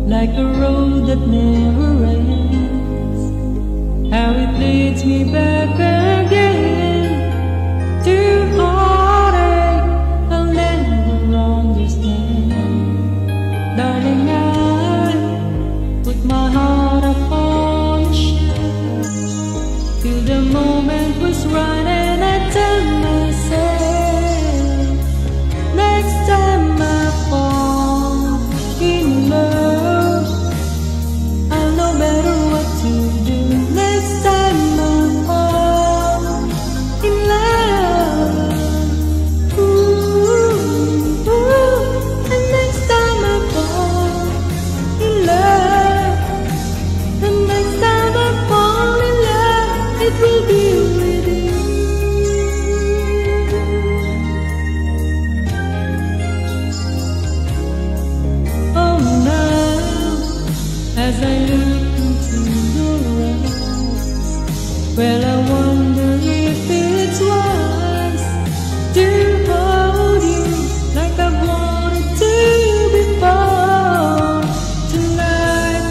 like a road that never ends. How it leads me back again to heartache I'll never understand. Darling, I put my heart upon the shelf till the moment was right, and I tell myself, next time I fall in love, I'll know better what to do. Next time I fall in love, ooh, ooh. And next time I fall in love, and next time I fall in love, it will be with you. Oh, now as I look into your eyes, well, I wonder if it's wise to hold you like I've wanted to before. Tonight,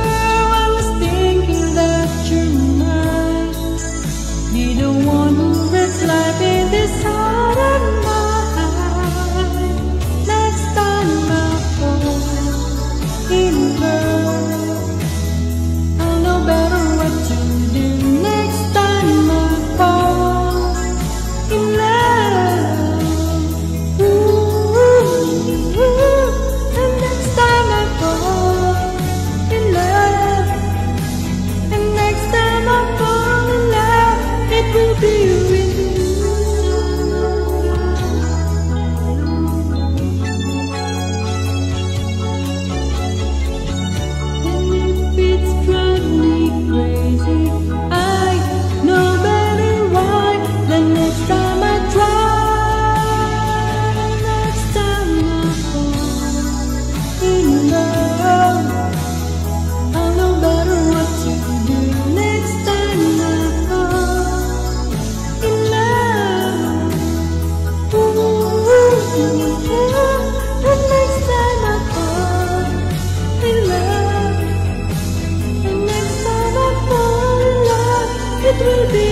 I was thinking that you might be the one who brings life in this heart of mine. Next time I fall in love, I'll know better what to do. Next time I fall in love, ooh, ooh. And next time I fall in love, and next time I fall in love, it will be with you. And if it's driving me crazy, I know better why. The next time I try, next time I fall in love, I'll know better what to do. Next time I fall in love, ooh, and next time I fall in love, and next time I fall in love, it will be